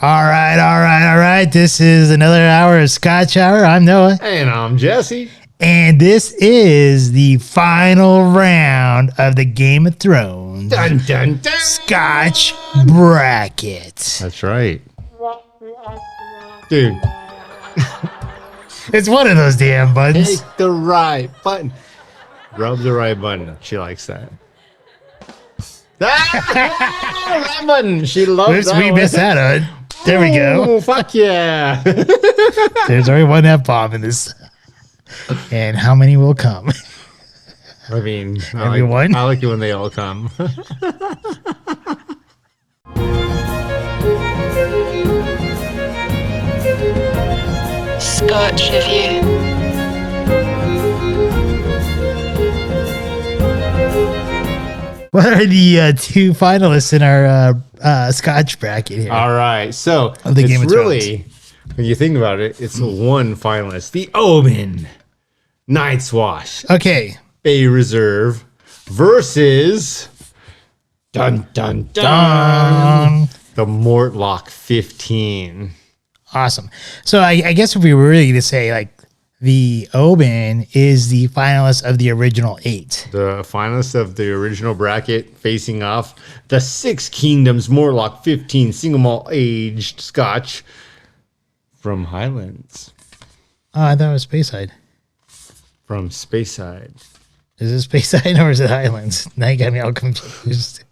All right. This is another hour of Scotch Hour. I'm Noah. And I'm Jesse. And this is the final round of the Game of Thrones Dun, dun, dun. Scotch Bracket. That's right. Dude. It's one of those damn buttons. Hit the right button. Rub the right button. She likes that. Right button. She loves Whoops, that we one. missed that one. There we go. Oh, fuck yeah. There's already one F-bomb in this. And how many will come? I mean, Everyone? I like it when they all come. Scotch Review. What are the two finalists in our Scotch bracket here? All right. So Of the Game it's of really, when you think about it, it's one finalist. The Oban Night's Wash Okay. Bay Reserve versus dun dun dun the Mortlach 15. Awesome. So I guess if we were really to say, like, the Oban is the finalist of the original 8. The finalists of the original bracket facing off the Six Kingdoms Mortlach 15 single malt aged Scotch from Highlands. Oh, I thought it was Speyside. From Speyside. Is it Speyside or is it Highlands? Now you got me all confused.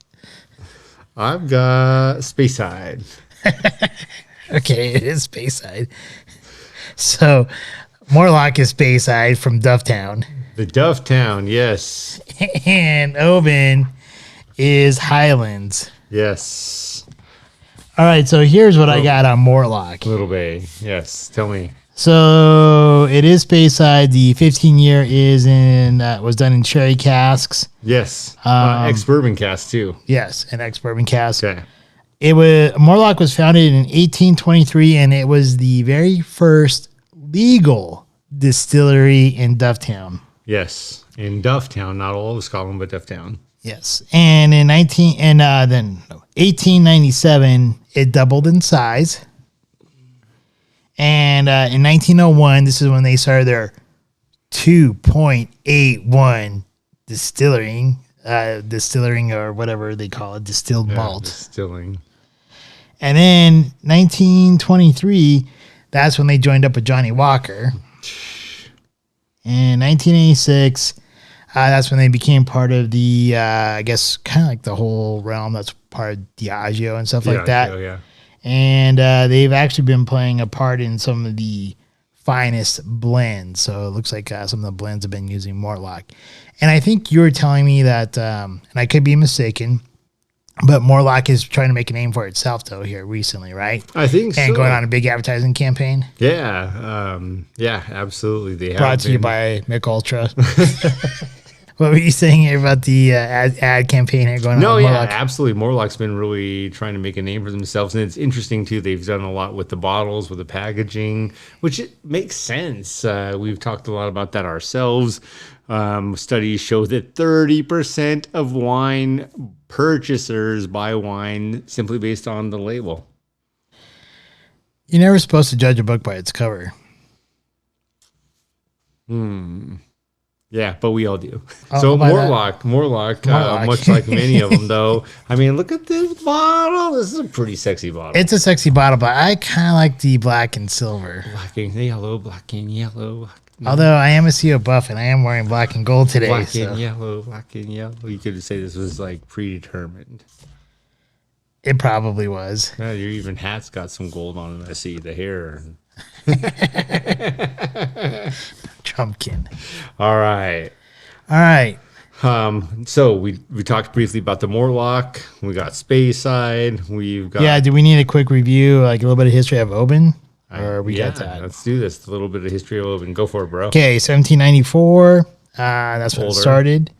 I've got Speyside. Okay, it is Speyside. So Mortlach is Speyside from Dufftown. The Dufftown, yes. And Oban is Highlands. Yes. All right, so here's what I got on Mortlach. Little Bay, yes. Tell me. So it is Speyside. The 15-year is in was done in cherry casks. Yes. Ex-bourbon cast, too. Yes, an ex-bourbon cask. Okay. It was Mortlach was founded in 1823, and it was the very first legal distillery in Dufftown. Yes. In Dufftown, not all of Scotland, but Dufftown. Yes, and in 1897, it doubled in size. And in 1901, this is when they started their 2.81 distilling or whatever they call it, distilled malt. Distilling. And then 1923, that's when they joined up with Johnny Walker. In 1986, that's when they became part of the, I guess, kind of like the whole realm that's part of Diageo and stuff like that. Oh, yeah. And they've actually been playing a part in some of the finest blends. So it looks like some of the blends have been using Mortlach. And I think you were telling me that, and I could be mistaken, but Mortlach is trying to make a name for itself, though, here recently, right? I think so. And going on a big advertising campaign. Yeah. Yeah, absolutely. They have Brought to you by Mick Ultra. What were you saying here about the ad campaign here going on? No, with yeah, Mortlach? absolutely. Mortlach's been really trying to make a name for themselves. And it's interesting, too. They've done a lot with the bottles, with the packaging, which it makes sense. We've talked a lot about that ourselves. Studies show that 30% of wine purchasers buy wine simply based on the label. You're never supposed to judge a book by its cover. Yeah, but we all do. Oh, So by Mortlach, Mortlach. much like many of them, though. I mean, look at this bottle. This is a pretty sexy bottle. It's a sexy bottle, but I kind of like the black and silver. Black and yellow, black and yellow. Although I am a CO buff and I am wearing black and gold today. Black So and yellow, black and yellow. You could say this was like predetermined. it probably was. Yeah, your even hat's got some gold on it. I see the hair. Trumpkin. All right. All right. So we talked briefly about the Mortlach. We got Speyside. We've got Yeah, do we need a quick review, like a little bit of history of Oban? Or we got that? Let's do this. A little bit of history of Oban. Go for it, bro. Okay, 1794. That's when it Older. started.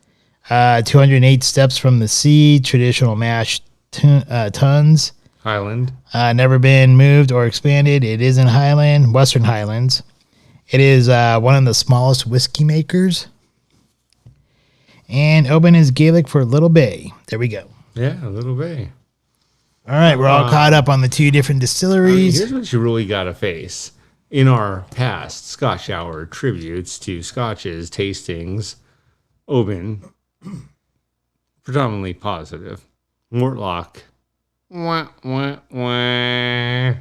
208 steps from the sea. Traditional mash tons. Highland. Never been moved or expanded. It is in Highland, Western Highlands. It is one of the smallest whiskey makers. And Oban is Gaelic for Little Bay. There we go. Yeah, a little bit. All right, we're all caught up on the 2 different distilleries. Here's what you really got to face. In our past Scotch Hour tributes to Scotches, tastings, Oban, predominantly positive. Mortlach. Wah, wah, wah.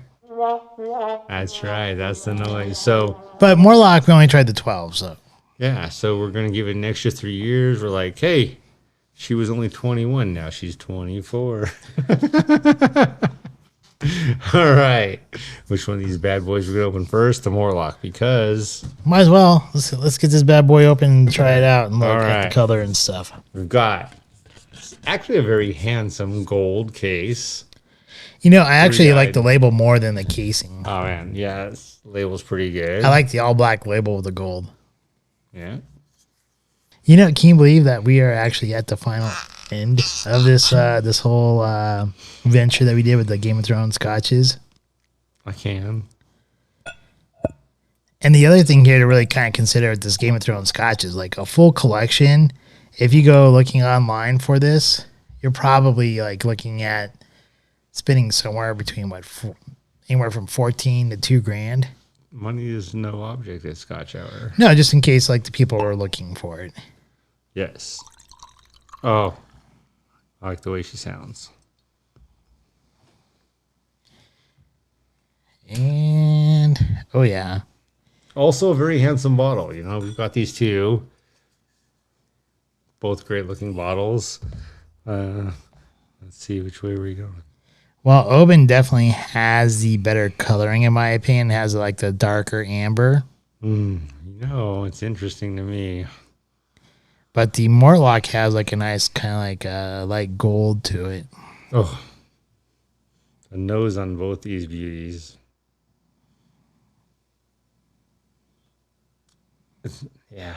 That's right. That's the noise. So, But Mortlach, we only tried the 12, so. yeah. So we're going to give it an extra 3 years. We're like, hey, she was only 21. Now she's 24. All right. Which one of these bad boys we're going to open first? The Mortlach, because Might as well. Let's get this bad boy open and try it out and look All at right. the color and stuff. we've got actually a very handsome gold case. You know, I actually Three-eyed. like the label more than the casing. Oh, man. Yeah, this label's pretty good. I like the all black label with the gold. Yeah. You know, can you believe that we are actually at the final end of this this whole venture that we did with the Game of Thrones scotches? I can. And the other thing here to really kind of consider with this Game of Thrones scotches, like a full collection, if you go looking online for this, you're probably like looking at spending somewhere between anywhere from 14 to $2,000. Money is no object at Scotch Hour. No, just in case like the people were looking for it. Yes. Oh, I like the way she sounds. And oh yeah. Also, a very handsome bottle. You know, we've got these two. Both great looking bottles. Let's see, which way are we going? Well, Oban definitely has the better coloring in my opinion. It has like the darker amber. You know, it's interesting to me. But the Mortlach has like a nice kind of like light gold to it. Oh, the nose on both these beauties. Yeah.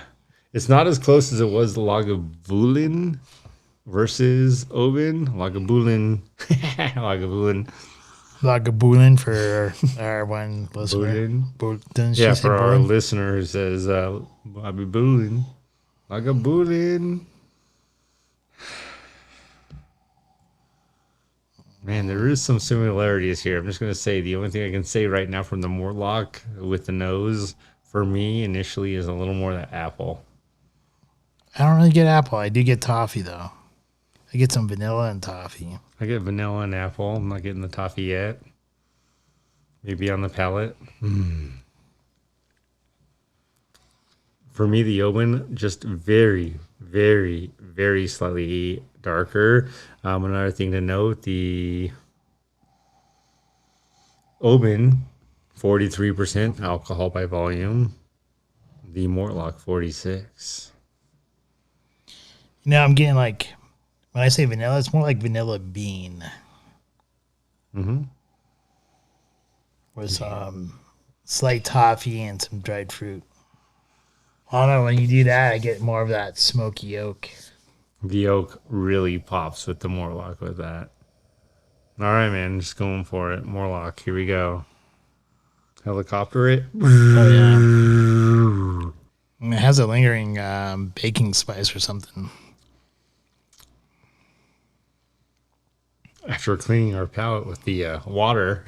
It's not as close as it was Lagavulin versus Oban. Lagavulin. Lagavulin. Lagavulin for our one listener. Didn't she Yeah, say for our Bulin? listener who says Lagavulin. Lagavulin. Man, there is some similarities here. I'm just going to say the only thing I can say right now from the Mortlach with the nose for me initially is a little more that apple. I don't really get apple. I do get toffee though. I get some vanilla and toffee. I get vanilla and apple. I'm not getting the toffee yet. Maybe on the palate. For me, the Oban just very, very, very slightly darker. Another thing to note, the Oban, 43% alcohol by volume. The Mortlach, 46. You know, I'm getting like, when I say vanilla, it's more like vanilla bean. Mm-hmm. With some slight toffee and some dried fruit. I don't know, when you do that, I get more of that smoky oak. The oak really pops with the Mortlach with that. All right, man, just going for it. Mortlach, here we go. Helicopter it. Oh, yeah. And it has a lingering baking spice or something. After cleaning our palate with the water.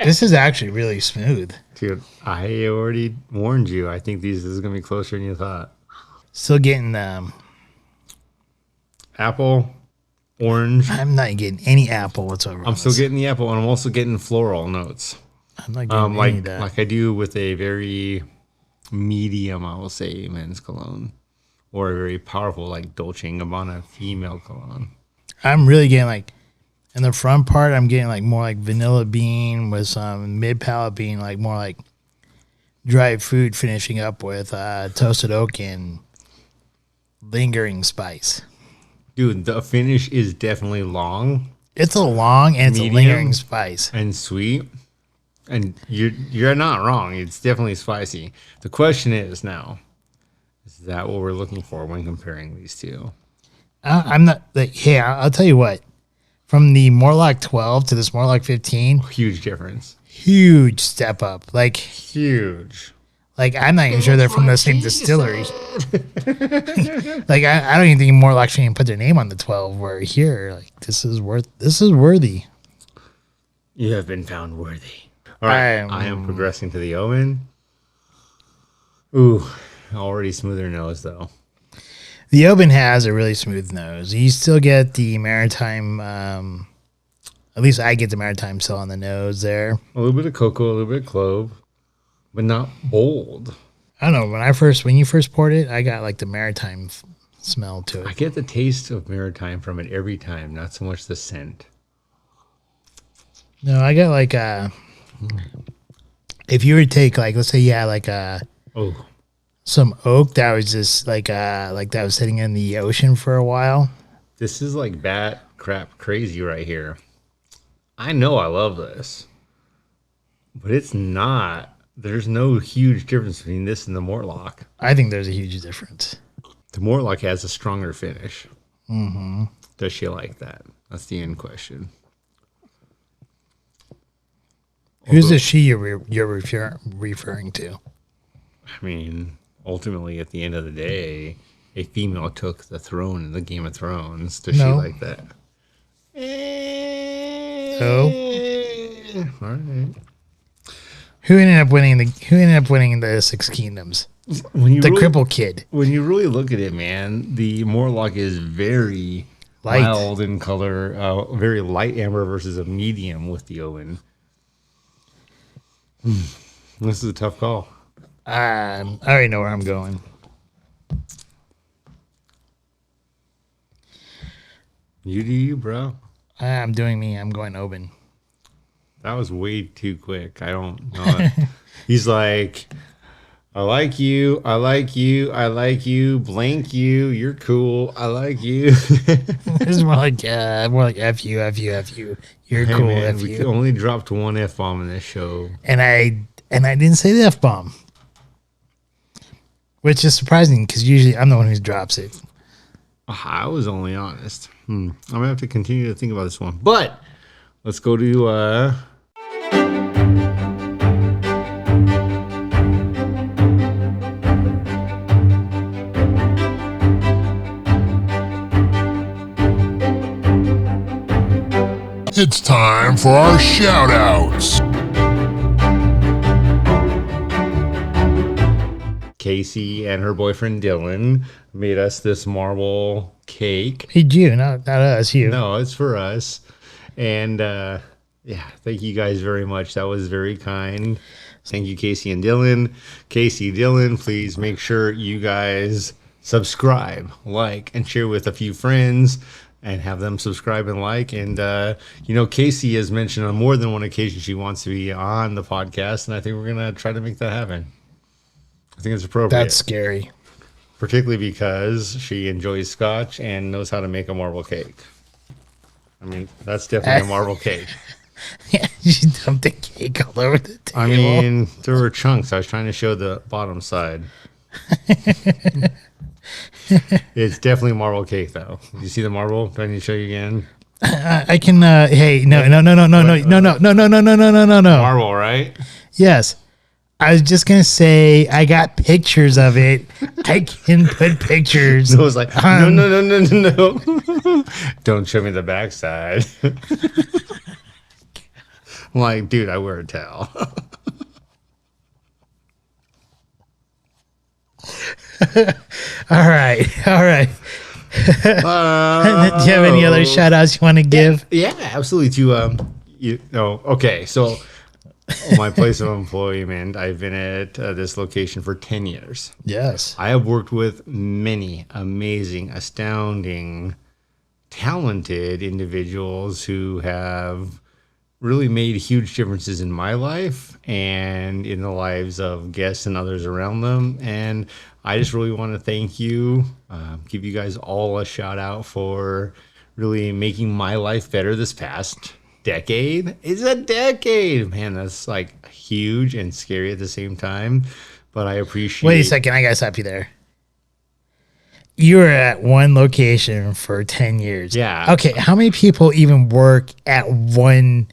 This is actually really smooth. Dude, I already warned you. I think this is going to be closer than you thought. Still getting, Apple, orange. I'm not getting any apple whatsoever. I'm still getting the apple, and I'm also getting floral notes. I'm not getting any of that. Like I do with a very medium, I will say, men's cologne. Or a very powerful, like Dolce & Gabbana female cologne. I'm really getting like, in the front part, I'm getting like more like vanilla bean with some mid palate being like more like dried fruit, finishing up with toasted oak and lingering spice. Dude, the finish is definitely long. It's a long and it's Medium. a lingering spice. And sweet. And you're not wrong. It's definitely spicy. The question is now, is that what we're looking for when comparing these two? I'm not like, hey, I'll tell you what. From the Mortlach 12 to this Mortlach 15, Huge difference. huge step up. Like Huge. Like, I'm not even sure they're from the same distillery. Like, I don't even think Mortlach should even put their name on the 12. Where here, like, this is worthy. You have been found worthy. All right, I am progressing to the Oban. Ooh, already smoother nose though. The Oban has a really smooth nose. You still get the maritime. At least I get the maritime still on the nose there. A little bit of cocoa, a little bit of clove, but not bold. I don't know. When you first poured it, I got like the maritime smell to it. I get the taste of maritime from it every time, not so much the scent. No, I got like if you were to take like, let's say you had like some oak that was just like that was sitting in the ocean for a while. This is like bat crap crazy right here. I know I love this, but it's not. There's no huge difference between this and the Mortlach. I think there's a huge difference. The Mortlach has a stronger finish. Mm-hmm. Does she like that? That's the end question. Who's the she you're referring to? I mean, ultimately, at the end of the day, a female took the throne in the Game of Thrones. Does she like that? Oh. All right. Who ended up winning the Six Kingdoms? The cripple kid. When you really look at it, man, the Mortlach is very mild in color, very light amber versus a medium with the Oban. This is a tough call. I already know where I'm going. You do you, bro. I'm doing me. I'm going Oban. That was way too quick. I don't know. He's like, I like you. I like you. I like you. Blank you. You're cool. I like you. This is more like F you, F you, F you. You're cool, man, F we you. only dropped one F-bomb in this show. And I didn't say the F-bomb. Which is surprising because usually I'm the one who drops it. I was only honest. I'm going to have to continue to think about this one. But let's go to... It's time for our shout-outs. Casey and her boyfriend Dylan made us this marble cake. Hey, you, not us, you. No, it's for us. And thank you guys very much. That was very kind. Thank you, Casey and Dylan. Casey, Dylan, please make sure you guys subscribe, like, and share with a few friends. And have them subscribe and like. And, Casey has mentioned on more than one occasion she wants to be on the podcast. And I think we're going to try to make that happen. I think it's appropriate. That's scary. Particularly because she enjoys Scotch and knows how to make a marble cake. I mean, that's definitely a marble cake. Yeah, she dumped the cake all over the table. I mean, there were chunks. I was trying to show the bottom side. It's definitely a marble cake, though. You see the marble? Do I need to show you again? I can. Hey, no. Marble, right? Yes. I was just gonna say I got pictures of it. I can put pictures. So it was like, no. Don't show me the backside. I'm like, dude, I wear a towel. All right. Do you have any other shout outs you want to give? Yeah, absolutely. Okay. So my place of employment, I've been at this location for 10 years. Yes. I have worked with many amazing, astounding, talented individuals who have really made huge differences in my life and in the lives of guests and others around them. And I just really want to thank you, give you guys all a shout out for really making my life better this past decade. It's a decade, man. That's like huge and scary at the same time. But I appreciate. Wait a second, I gotta stop you there. You were at one location for 10 years. Yeah. Okay, how many people even work at one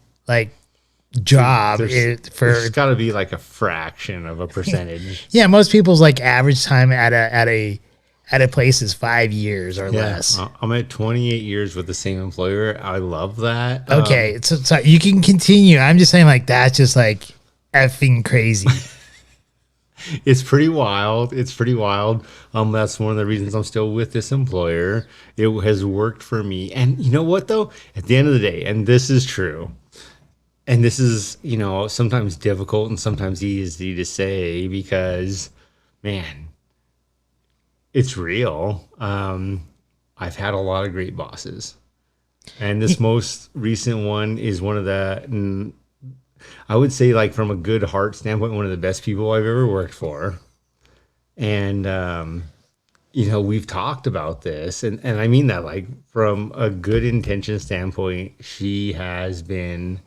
job there's got to be like a fraction of a percentage. Yeah, most people's like average time at a place is 5 years or less. I'm at 28 years with the same employer. I love that. Okay, so you can continue. I'm just saying, like, that's just like effing crazy. It's pretty wild. That's one of the reasons I'm still with this employer. It has worked for me. And you know what, though? At the end of the day, and this is true, and this is, sometimes difficult and sometimes easy to say because, man, it's real. I've had a lot of great bosses. And this most recent one is one of the, I would say, like, from a good heart standpoint, one of the best people I've ever worked for. And, we've talked about this. And I mean that, like, from a good intention standpoint, she has been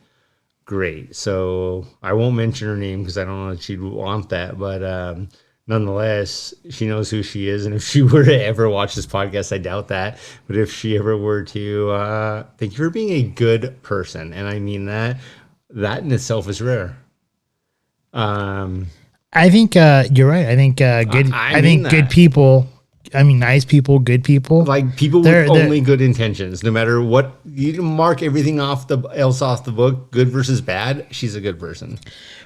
great. So I won't mention her name because I don't know if she'd want that. But nonetheless, she knows who she is. And if she were to ever watch this podcast, I doubt that. But if she ever were to, thank you for being a good person. And I mean that. That in itself is rare. I think you're right. I think good. I think good people. I mean, nice people, good people. Like people with only good intentions. No matter what, you can mark everything else off the book. Good versus bad. She's a good person.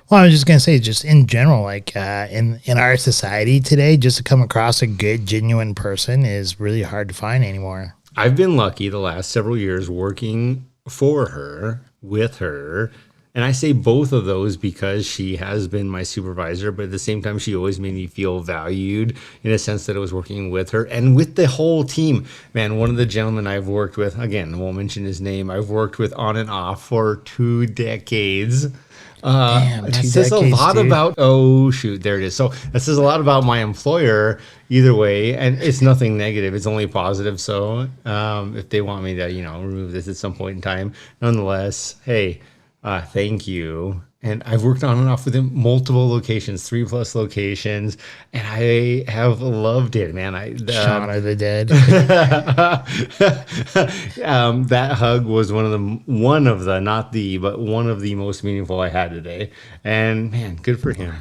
Well, I was just gonna say, just in general, like in our society today, just to come across a good, genuine person is really hard to find anymore. I've been lucky the last several years working for her, with her. And I say both of those because she has been my supervisor, but at the same time, she always made me feel valued in a sense that I was working with her and with the whole team. Man, one of the gentlemen I've worked with, again, I won't mention his name, I've worked with on and off for 2 decades. Damn, it says a lot about, there it is. So that says a lot about my employer either way, and it's nothing negative. It's only positive. So if they want me to, remove this at some point in time, nonetheless, hey, thank you. And I've worked on and off with him multiple locations, 3+ locations, and I have loved it, man. Shaun of the Dead. That hug was one of the most meaningful I had today. And man, good for him.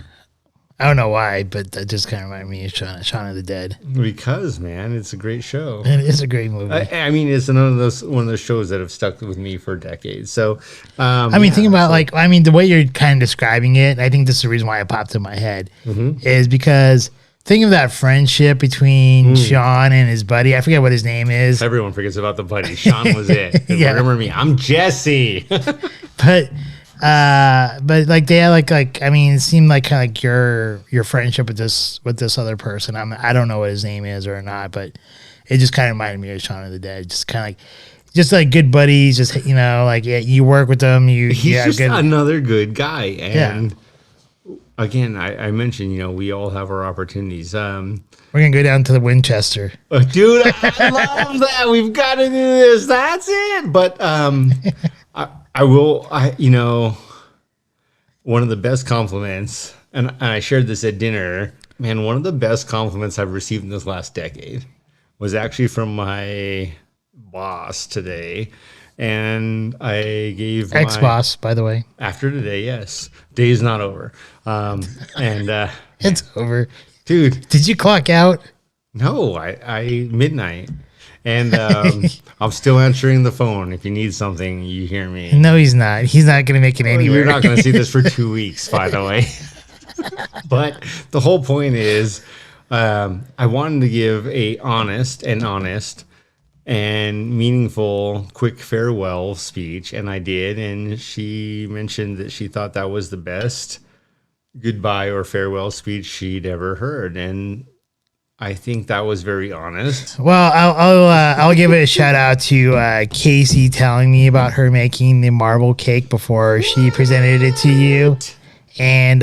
I don't know why, but that just kind of reminded me of Shaun of the Dead. Because, man, it's a great show. It is a great movie. I mean, it's one of those shows that have stuck with me for decades. So, think about the way you're kind of describing it. I think this is the reason why it popped in my head is because think of that friendship between Shaun and his buddy. I forget what his name is. Everyone forgets about the buddy. Shaun was it. Yeah. Remember me? I'm Jesse. But like they had it seemed like kind of like your friendship with this other person. I don't know what his name is or not, but it just kind of reminded me of Shaun of the Dead. Just kind of like good buddies. Just you work with them. He's just another good guy. And again, I mentioned we all have our opportunities. We're gonna go down to the Winchester. Dude, I love that. We've got to do this. That's it. But one of the best compliments, and I shared this at dinner, man, one of the best compliments I've received in this last decade was actually from my boss today. And I gave ex-boss, by the way. After today, yes. Day's not over. It's over. Dude. Did you clock out? No, I midnight. And I'm still answering the phone. If you need something, you hear me. No, he's not. He's not going to make it anywhere. You're not going to see this for 2 weeks, by the way. But the whole point is I wanted to give a honest and meaningful, quick farewell speech, and I did. And she mentioned that she thought that was the best goodbye or farewell speech she'd ever heard. And I think that was very honest. Well, I'll give it a shout out to Casey telling me about her making the marble cake before she presented it to you, and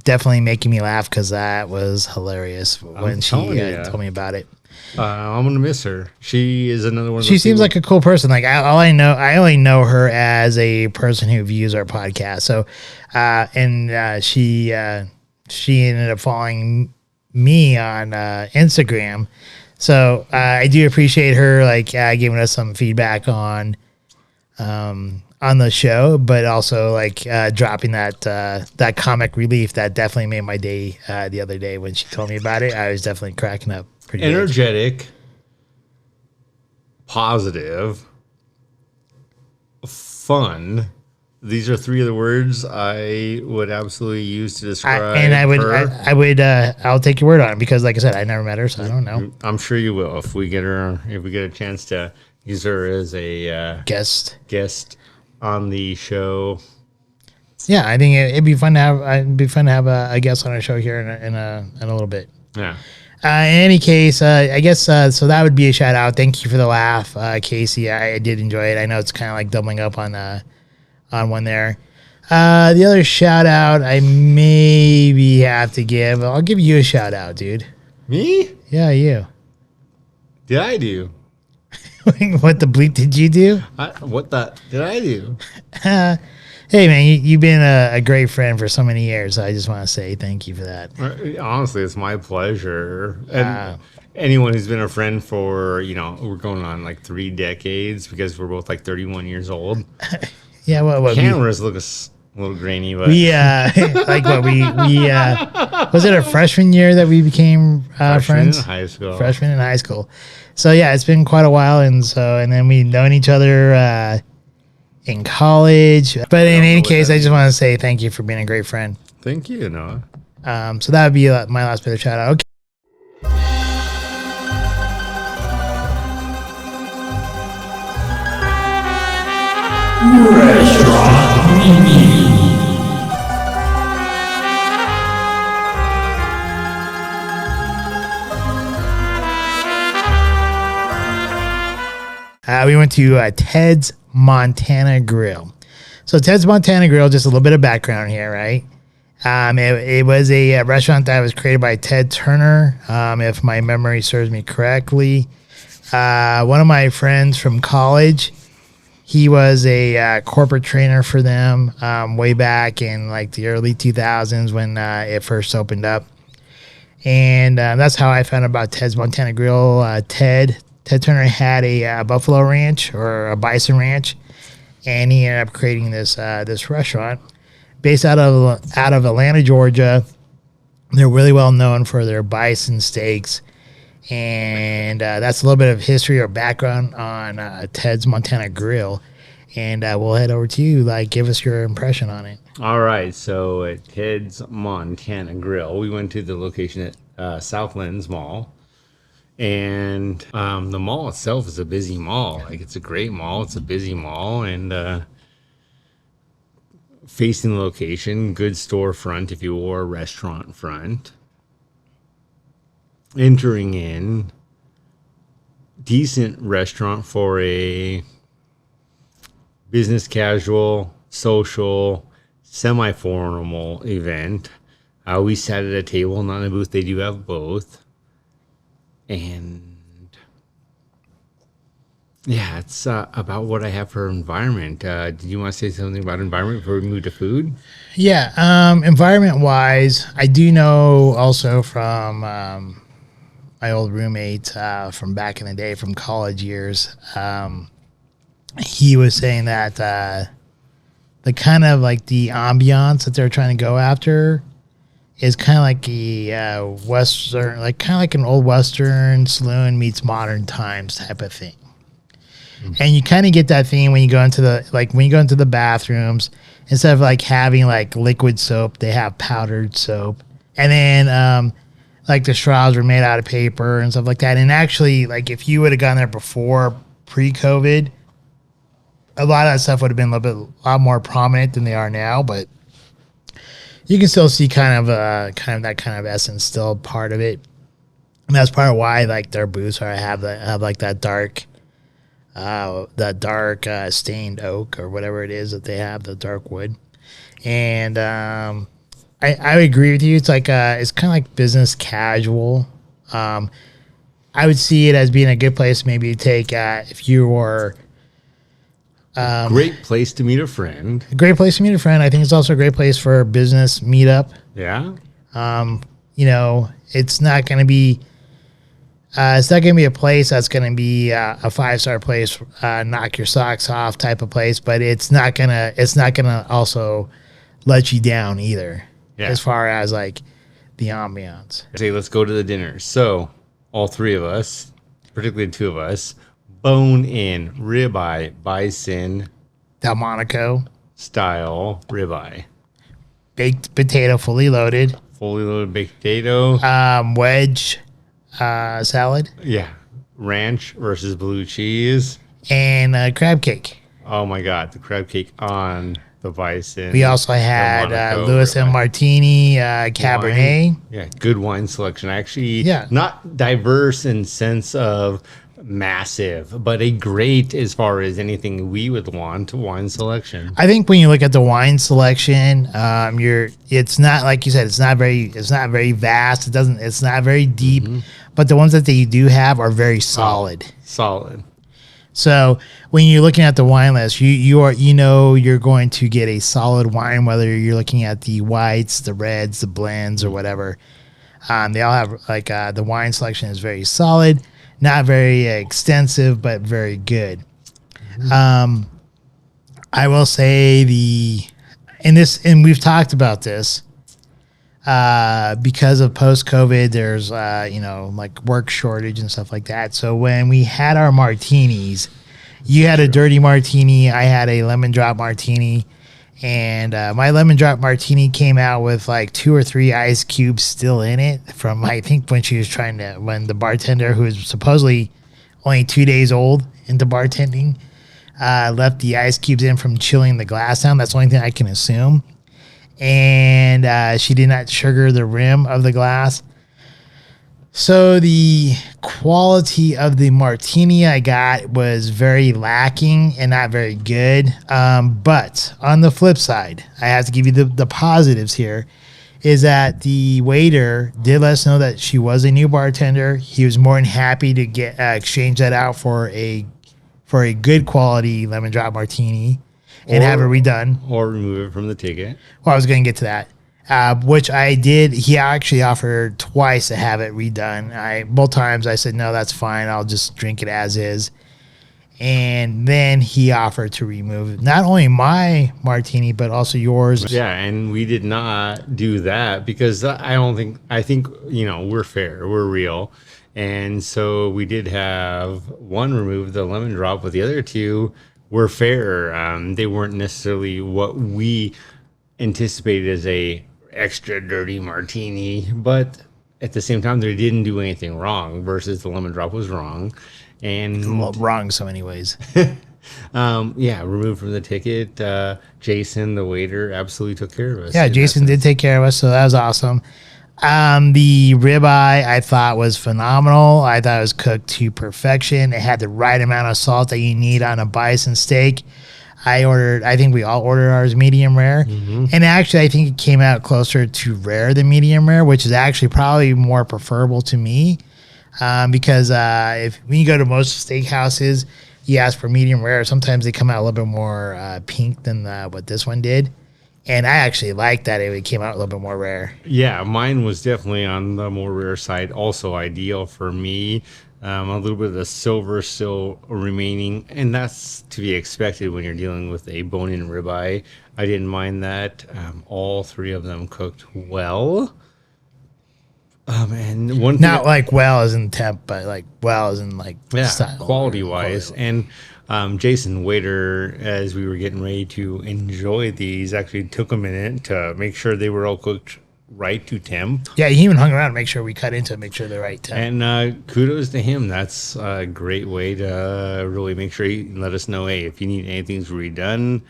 definitely making me laugh because that was hilarious when she told me about it. I'm gonna miss her. She is another one. She seems like a cool person. Like I only know her as a person who views our podcast. So, she ended up following me on Instagram, so I do appreciate her giving us some feedback on on the show, but also like dropping that comic relief that definitely made my day the other day when she told me about it. I was definitely cracking up. Pretty good. Energetic, positive, fun. These are three of the words I would absolutely use to describe her. I'll take your word on it because, like I said, I never met her, so I don't know. I'm sure you will if we get a chance to use her as a Guest on the show. Yeah, I think it'd be fun to have a guest on our show here in a little bit. Yeah. In any case, I guess so that would be a shout out. Thank you for the laugh, Casey. I did enjoy it. I know it's kind of like doubling up on one there. The other shout out I maybe have to give. I'll give you a shout out, dude. Me? Yeah, you. Did I do? What the bleep did you do? What did I do? Hey, man, you've been a great friend for so many years. So I just want to say thank you for that. Honestly, it's my pleasure. And anyone who's been a friend for, we're going on like 3 decades because we're both like 31 years old. Yeah, what cameras look a little grainy, but we like what we was it our freshman year that we became friends? Freshman in high school. So yeah, it's been quite a while, and then we've known each other in college. But in any case, I just want to say thank you for being a great friend. Thank you, Noah. So that would be my last bit of shout out. Okay. Restaurant Review. We went to Ted's Montana Grill. So Ted's Montana Grill, just a little bit of background here, right? It was a restaurant that was created by Ted Turner, if my memory serves me correctly. One of my friends from college, he was a corporate trainer for them way back in like the early 2000s when it first opened up. And that's how I found out about Ted's Montana Grill. Ted Turner had a buffalo ranch or a bison ranch, and he ended up creating this restaurant based out of Atlanta, Georgia. They're really well known for their bison steaks, and that's a little bit of history or background on Ted's Montana Grill. And we'll head over to you. Give us your impression on it. All right. So at Ted's Montana Grill, we went to the location at Southlands Mall. And the mall itself is a busy mall. It's a great mall. It's a busy mall. And facing the location, good storefront, if you will, or restaurant front. Entering in, decent restaurant for a business casual, social, semi-formal event. We sat at a table, not in a booth. They do have both. And yeah, it's about what I have for environment. Did you want to say something about environment before we move to food? Yeah, environment-wise, I do know also from my old roommate from back in the day, from college years. He was saying that the kind of like the ambiance that they're trying to go after is kind of like a Western, like kind of like an old Western saloon meets modern times type of thing. Mm-hmm. And you kind of get that thing when you go into the bathrooms, instead of like having like liquid soap, they have powdered soap. And then like the straws were made out of paper and stuff like that. And actually, like if you would have gone there before pre-COVID, a lot of that stuff would have been a lot more prominent than they are now, but you can still see kind of that kind of essence still part of it. And that's part of why like their booths have like that dark stained oak or whatever it is that they have, the dark wood. And I agree with you. It's like it's kind of like business casual. I would see it as being a good place maybe to take if you were great place to meet a friend. A great place to meet a friend. I think it's also a great place for a business meetup. Yeah. It's not going to be It's not going to be a place that's going to be a 5-star place, knock your socks off type of place, but it's not gonna also let you down either. Yeah. As far as like the ambiance. Say, let's go to the dinner. So, all three of us, particularly two of us, bone in ribeye, bison Delmonico, style ribeye. baked potato, fully loaded, Fully loaded baked potato. wedge salad, Yeah. Ranch versus blue cheese. and crab cake. Oh my God. The crab cake on the bison. We also had Delmonico Lewis and ribeye. Martini Cabernet. Wine. Yeah. Good wine selection. Actually, Yeah. not diverse in sense of massive, but a great as far as anything we would want wine selection. I think when you look at the wine selection, it's not like you said, it's not very vast. It's not very deep, but the ones that they do have are very solid. Solid. So when you're looking at the wine list, you're going to get a solid wine, whether you're looking at the whites, the reds, the blends, or whatever. They all have like the wine selection is very solid, not very extensive, but very good. I will say and we've talked about this. Because of post-COVID, there's like work shortage and stuff like that. So when we had our martinis, you had a dirty martini, I had a lemon drop martini, and my lemon drop martini came out with like 2 or 3 ice cubes still in it from I think when the bartender, who is supposedly only 2 days old into bartending, left the ice cubes in from chilling the glass down. That's the only thing I can assume. And she did not sugar the rim of the glass. So the quality of the martini I got was very lacking and not very good. But on the flip side, I have to give you the positives here, is that the waiter did let us know that she was a new bartender. He was more than happy to get exchange that out for a good quality lemon drop martini and have it redone. Or remove it from the ticket. Well, I was going to get to that, which I did. He actually offered twice to have it redone. Both times I said, no, that's fine. I'll just drink it as is. And then he offered to remove not only my martini, but also yours. Yeah, and we did not do that because I think, we're fair, we're real. And so we did have one remove, the lemon drop, but the other two were fair. They weren't necessarily what we anticipated as a extra dirty martini, but at the same time, they didn't do anything wrong versus the lemon drop was wrong. And Well, wrong so many ways. removed from the ticket. Jason, the waiter, absolutely took care of us. Yeah, Jason did take care of us, so that was awesome. The ribeye I thought was phenomenal. I thought it was cooked to perfection. It had the right amount of salt that you need on a bison steak. I think we all ordered ours medium rare. And actually, I think it came out closer to rare than medium rare, which is actually probably more preferable to me. Because when you go to most steakhouses, you ask for medium rare. Sometimes they come out a little bit more pink than what this one did. And I actually like that it came out a little bit more rare. Yeah, mine was definitely on the more rare side. Also ideal for me. A little bit of the silver still remaining, and that's to be expected when you're dealing with a bone-in ribeye. I didn't mind that. All three of them cooked well. And one thing Not like well as in temp, but like well as in like style. quality wise. And Jason, waiter, as we were getting ready to enjoy these, actually took a minute to make sure they were all cooked right to temp. Yeah, he even hung around to make sure we cut into it, make sure they're right temp. And kudos to him. That's a great way to really make sure you let us know, hey, if you need anything redone,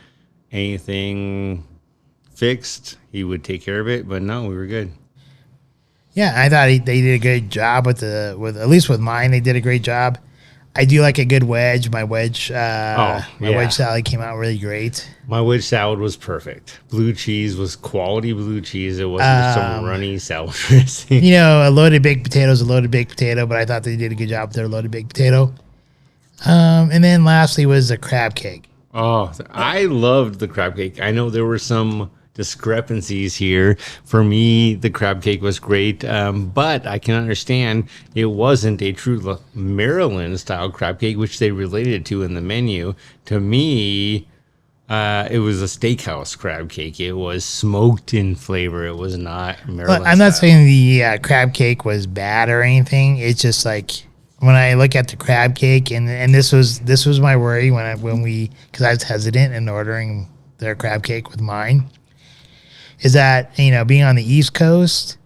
anything fixed, he would take care of it. But no, we were good. Yeah, I thought they did a good job with at least with mine. They did a great job. I do like a good wedge. My wedge salad came out really great. My wedge salad was perfect. Blue cheese was quality blue cheese. It wasn't some runny salad dressing. A loaded baked potato is a loaded baked potato, but I thought they did a good job with their loaded baked potato. And then lastly was the crab cake. Oh, I loved the crab cake. I know there were some discrepancies here. For me, the crab cake was great, but I can understand it wasn't a true Maryland style crab cake, which they related to in the menu. To me, it was a steakhouse crab cake. It was smoked in flavor. It was not Maryland. I'm not saying the crab cake was bad or anything. It's just like when I look at the crab cake, and this was my worry because I was hesitant in ordering their crab cake with mine, is that being on the East Coast,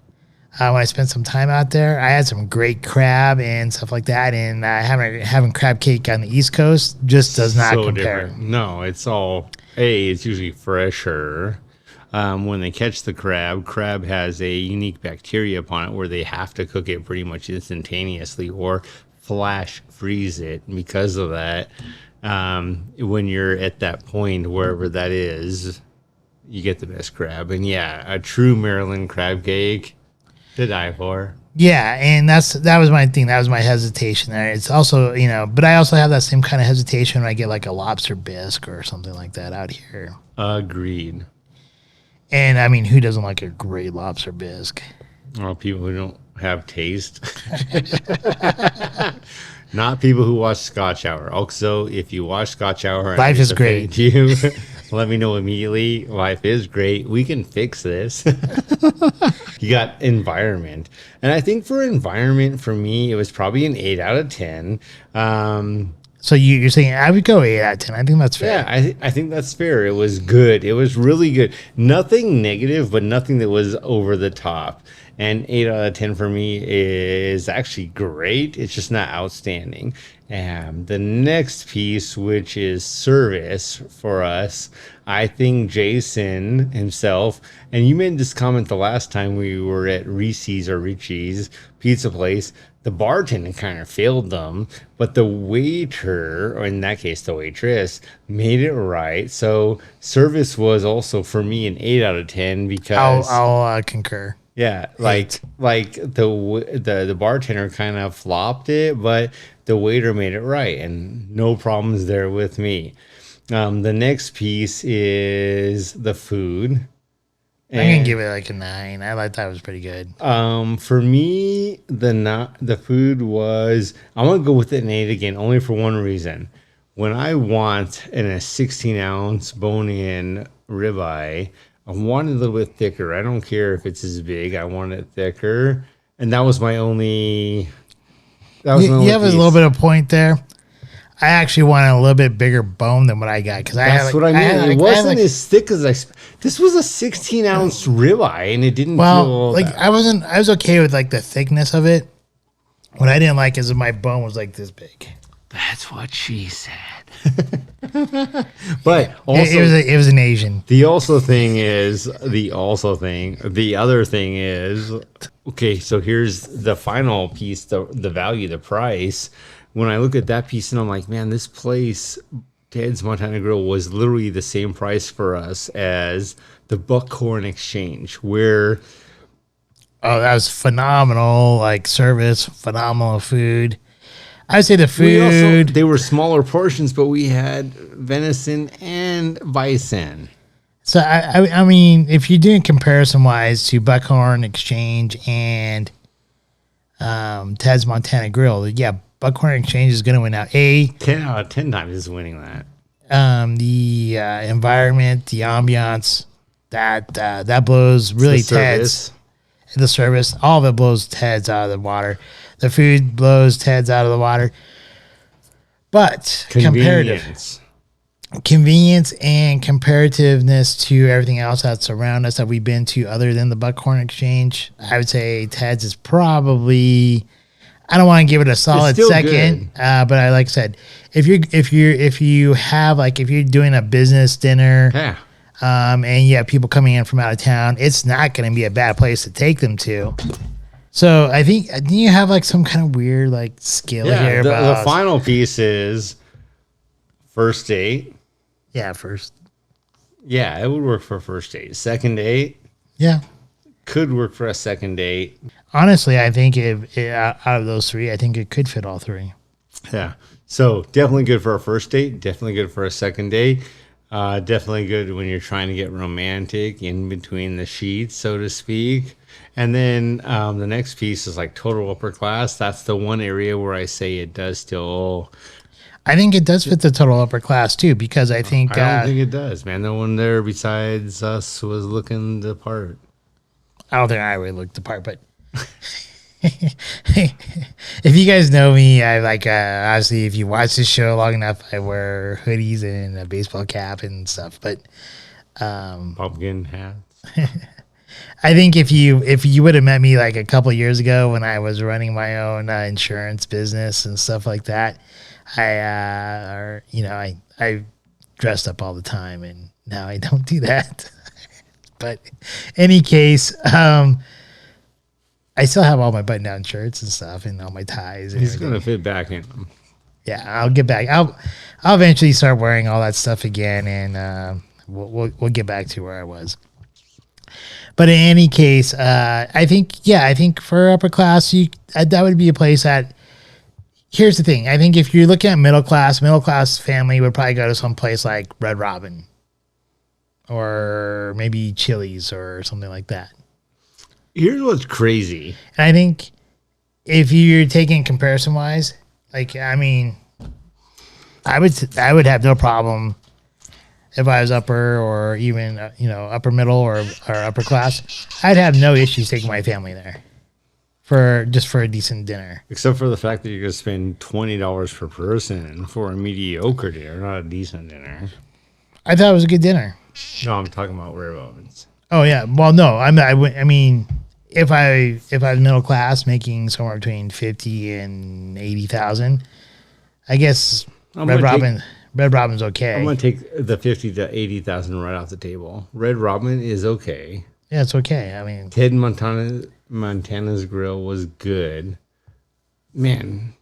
when I spent some time out there, I had some great crab and stuff like that, and having crab cake on the East Coast just does not compare. Different. No, it's usually fresher. When they catch the crab has a unique bacteria upon it where they have to cook it pretty much instantaneously or flash freeze it. And because of that, when you're at that point, wherever that is, you get the best crab. And yeah, a true Maryland crab cake to die for. Yeah, and that was my thing. That was my hesitation there. It's also, but I also have that same kind of hesitation when I get like a lobster bisque or something like that out here. Agreed. And I mean, who doesn't like a great lobster bisque? Well, people who don't have taste. Not people who watch Scotch Hour. Also, if you watch Scotch Hour, life is great. You let me know immediately. Life is great. We can fix this. You got environment, and I think for environment, for me, it was probably an 8 out of 10. So you're saying I would go 8 out of 10. I think that's fair. Yeah, I think that's fair. It was good. It was really good. Nothing negative, but nothing that was over the top. And 8 out of 10 for me is actually great. It's just not outstanding. And the next piece, which is service for us, I think Jason himself, and you made this comment the last time we were at Reese's or Richie's pizza place, the bartender kind of failed them, but the waiter, or in that case, the waitress, made it right. So service was also for me an 8 out of 10 because I'll concur. Yeah, like the bartender kind of flopped it, but the waiter made it right, and no problems there with me. The next piece is the food. I'm gonna give it like a 9. I thought it was pretty good. For me, the food was, I'm gonna go with an 8 again, only for one reason. When I want a 16-ounce bone-in ribeye, I want it a little bit thicker. I don't care if it's as big. I want it thicker, and that was my only. You have a little bit of point there. I actually wanted a little bit bigger bone than what I got because that's what I mean. It wasn't as thick as This was a 16-ounce ribeye, and it didn't. Well, feel I was okay with like the thickness of it. What I didn't like is that my bone was like this big. That's what she said. But also, it was an Asian. The other thing is, okay, so here's the final piece, the value, the price. When I look at that piece and I'm like, man, this place, Ted's Montana Grill, was literally the same price for us as the Buckhorn Exchange, where that was phenomenal, like service, phenomenal food. I'd say the food. They were smaller portions, but we had venison and bison. So, I mean, if you're doing comparison-wise to Buckhorn Exchange and Ted's Montana Grill, yeah, Buckhorn Exchange is going to win out. 10 out of 10 times is winning that. The environment, the ambiance, that blows really Ted's. The service, all of it blows Ted's out of the water. The food blows Ted's out of the water. But convenience and comparativeness to everything else that's around us that we've been to other than the Buckhorn Exchange, I would say Ted's is probably, I don't want to give it a solid second, but like I said, if you're doing a business dinner, and you have people coming in from out of town, it's not going to be a bad place to take them to. So I think, do you have like some kind of weird like skill here? The final piece is first date. Yeah, first. Yeah, it would work for a first date. Second date. Yeah. Could work for a second date. Honestly, I think out of those three, I think it could fit all three. Yeah. So definitely good for a first date. Definitely good for a second date. Definitely good when you're trying to get romantic in between the sheets, so to speak. And then the next piece is like total upper class. That's the one area where I say it does still. I think it does fit the total upper class too, because I think I don't think it does, man. No one there besides us was looking the part. I don't think I would look the part, but if you guys know me, I like obviously if you watch this show long enough, I wear hoodies and a baseball cap and stuff. But Pumpkin hats. I think if you would have met me like a couple years ago when I was running my own insurance business and stuff like that, I dressed up all the time, and now I don't do that. But any case, I still have all my button-down shirts and stuff, and all my ties. And He's everything. gonna fit back in them. Yeah, I'll get back. I'll eventually start wearing all that stuff again, and we'll get back to where I was. But in any case, I think for upper class, that would be a place that. Here's the thing. I think if you're looking at middle class family would probably go to some place like Red Robin, or maybe Chili's or something like that. Here's what's crazy. And I think if you're taking comparison wise, like I mean, I would have no problem if I was upper or even upper middle or upper class. I'd have no issues taking my family there for a decent dinner. Except for the fact that you're gonna spend $20 per person for a mediocre dinner, not a decent dinner. I thought it was a good dinner. No, I'm talking about Red Robins. Oh yeah, well no, I mean, if I was middle class making somewhere between 50 and 80,000, I guess Red Robin's okay. I'm gonna take the 50 to 80,000 right off the table. Red Robin is okay. Yeah, it's okay. I mean, Ted Montana's Grill was good. Man,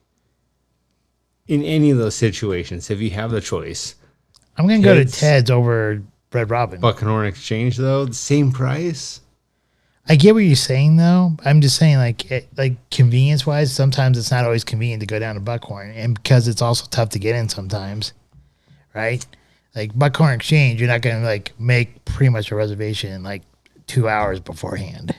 in any of those situations, if you have the choice, I'm gonna go to Ted's over Red Robin. Buckhorn Exchange though, the same price. I get what you're saying though. I'm just saying like convenience wise, sometimes it's not always convenient to go down to Buckhorn, and because it's also tough to get in sometimes, right? Like Buckhorn Exchange, you're not gonna like make pretty much a reservation in like 2 hours beforehand.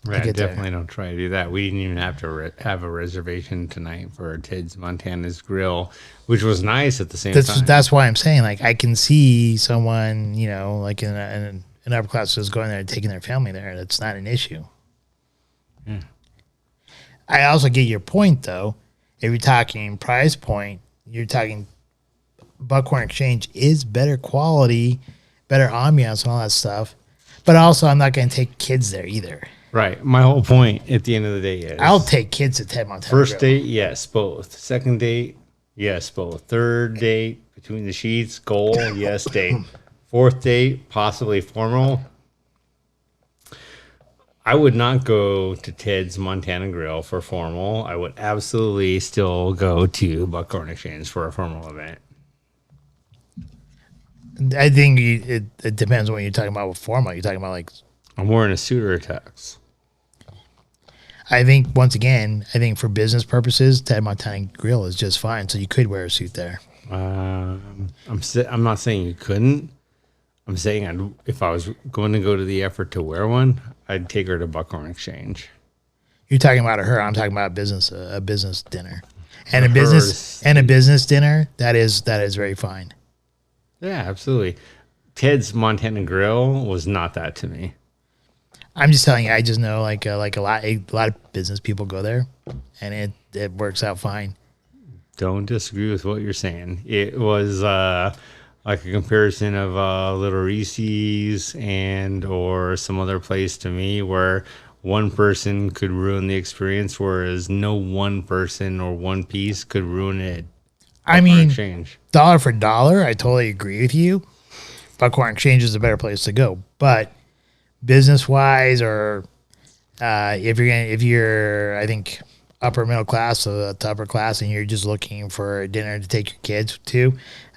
Right, I definitely don't try to do that. We didn't even have to have a reservation tonight for Ted's Montana's Grill, which was nice at the same time. That's why I'm saying like I can see someone like in an upper class who's going there and taking their family there. That's not an issue. Yeah. I also get your point though. If you're talking price point, you're talking Buckhorn Exchange is better quality, better ambiance and all that stuff. But also I'm not going to take kids there either. Right. My whole point at the end of the day is I'll take kids to Ted Montana. First date, yes, both. Second date, yes, both. Third date, between the sheets, goal, yes, date. Fourth date, possibly formal. I would not go to Ted's Montana Grill for formal. I would absolutely still go to Buckhorn Exchange for a formal event. I think it depends on what you're talking about with formal. You're talking about like I'm wearing a suit or a tux. I think once again, for business purposes, Ted Montana Grill is just fine. So you could wear a suit there. I'm not saying you couldn't. I'm saying if I was going to go to the effort to wear one, I'd take her to Buckhorn Exchange. You're talking about her. I'm talking about a business dinner, and a business dinner that is very fine. Yeah, absolutely. Ted's Montana Grill was not that to me. I'm just telling you. I just know like a lot of business people go there, and it works out fine. Don't disagree with what you're saying. It was like a comparison of Little Reese's or some other place to me where one person could ruin the experience, whereas no one person or one piece could ruin it. I mean, Exchange. Dollar for dollar, I totally agree with you. Buckhorn Exchange is a better place to go, but business wise, or if you're, I think upper middle class to upper class, and you're just looking for a dinner to take your kids to,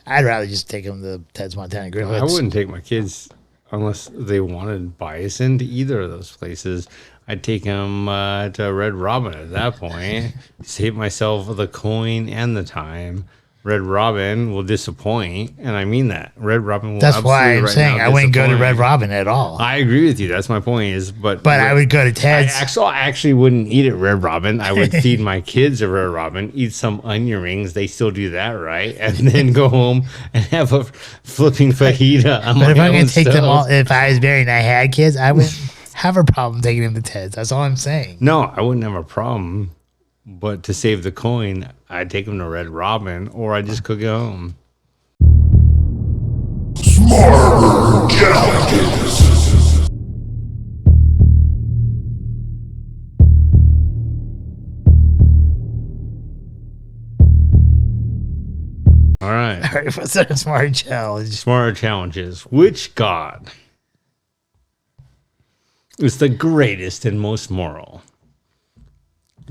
I'd rather just take them to Ted's Montana Grill. I wouldn't take my kids unless they wanted bison to either of those places. I'd take them to Red Robin at that point. Save myself the coin and the time. Red Robin will disappoint, and I mean that. Red Robin will. That's why I'm right saying now I wouldn't go to disappoint. Red Robin at all. I agree with you. That's my point. But I would go to Ted's. I actually wouldn't eat at Red Robin. I would feed my kids at Red Robin, eat some onion rings. They still do that, right? And then go home and have a flipping fajita. But if I'm going to take them all, if I was married and I had kids, I wouldn't have a problem taking them to Ted's. That's all I'm saying. No, I wouldn't have a problem. But to save the coin, I'd take them to Red Robin, or I'd just cook at home. Smarter challenges. All right. All right, what's our smart challenge? Smarter challenges. Which god is the greatest and most moral?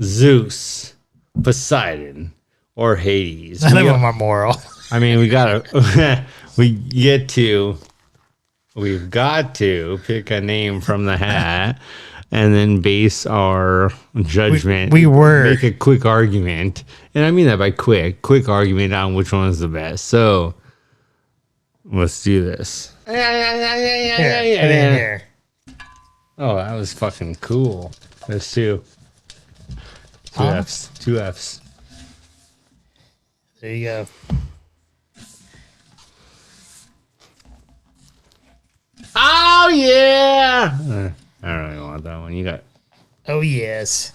Zeus, Poseidon, or Hades? None of them are moral. I mean, we've got to pick a name from the hat and then base our judgment. Make a quick argument. And I mean that by quick argument on which one is the best. So let's do this. Here. Oh, that was fucking cool. There's two. Two Fs. There you go. Oh yeah! I don't really want that one. You got Oh, yes.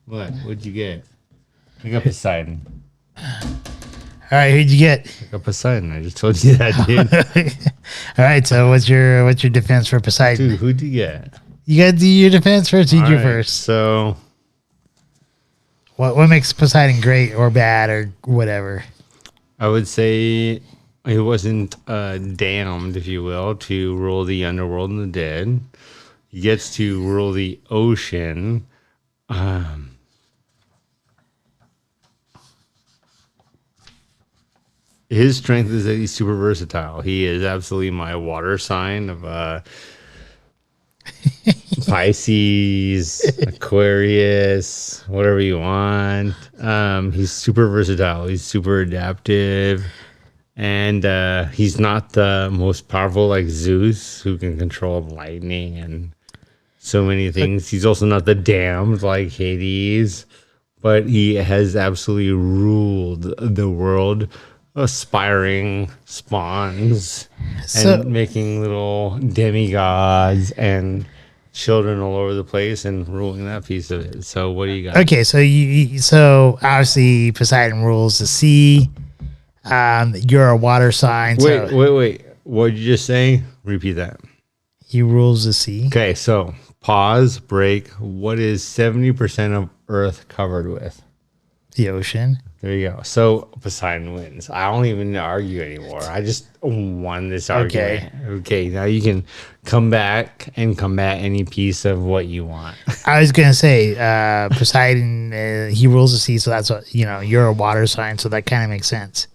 what? What'd you get? I got Poseidon. All right, who'd you get? I got Poseidon. I just told you that, dude. All right, so what's your defense for Poseidon? Dude, who'd you get? You got to do your defense first. You do All right, first. So What makes Poseidon great or bad or whatever? I would say he wasn't damned, if you will, to rule the underworld and the dead. He gets to rule the ocean. His strength is that he's super versatile. He is absolutely my water sign of Pisces, Aquarius, whatever you want. He's super versatile. He's super adaptive. And he's not the most powerful like Zeus, who can control lightning and so many things. He's also not the damned like Hades, but he has absolutely ruled the world, aspiring spawns and making little demigods and children all over the place and ruling that piece of it. So what do you got? Okay, so obviously Poseidon rules the sea. You're a water sign. Wait. What did you just say? Repeat that. He rules the sea. Okay, so pause, break. What is 70% of Earth covered with? The ocean. There you go. So Poseidon wins. I don't even argue anymore. I just won this argument. Okay, now you can come back and combat any piece of what you want. I was gonna say Poseidon. He rules the sea, so that's what you're a water sign, so that kind of makes sense.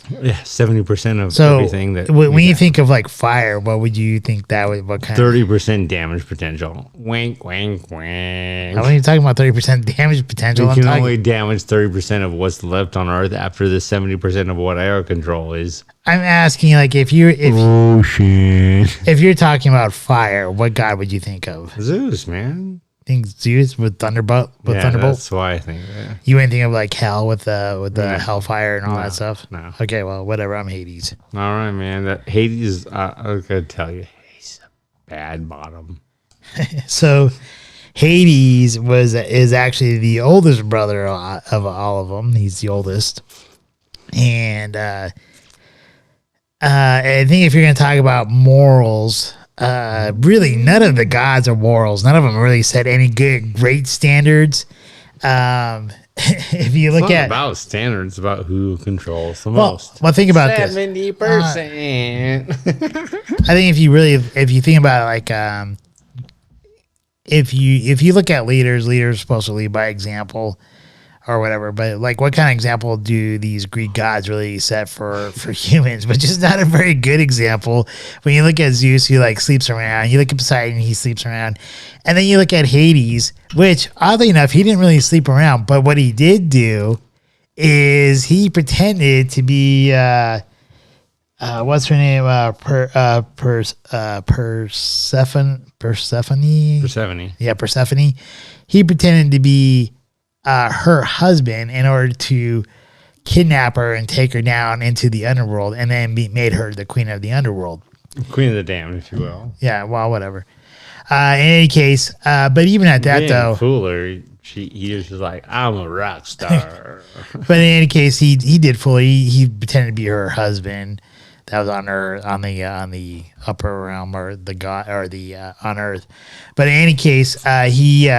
Yeah, 70% of So everything that when you think of like fire, what would you think that would? What kind? 30% damage potential. Wink, wink, wink. How are you talking about 30% damage potential? You can only damage 30% of what's left on Earth after the 70% of what air control is. I'm asking, like, if you're talking about fire, what god would you think of? Zeus, man. Think Zeus with Thunderbolt? That's why I think that. You ain't thinking of like hell with the hellfire and all that stuff? No. Okay, well, whatever. I'm Hades. All right, man. That Hades, I gotta tell you, he's a bad bottom. So Hades is actually the oldest brother of all of them. He's the oldest, and I think if you're going to talk about morals, really none of the gods are morals. None of them really set any great standards. If you look at about standards, it's about who controls the most. Well, think about this. 70%. I think if you think about it, like if you look at leaders are supposed to lead by example or whatever, but like what kind of example do these Greek gods really set for humans? But just not a very good example. When you look at Zeus, he like sleeps around. You look at Poseidon, he sleeps around. And then you look at Hades, which oddly enough, he didn't really sleep around, but what he did do is he pretended to be what's her name? Persephone. Persephone. Yeah, Persephone. He pretended to be her husband in order to kidnap her and take her down into the underworld, and then made her the queen of the underworld. Queen of the damned, if you will. Yeah, well, whatever. In any case, but even at that, though, fool her. He was just like, I'm a rock star. but in any case, he did fool her. He pretended to be her husband. That was on the upper realm or the god or the on Earth. But in any case, he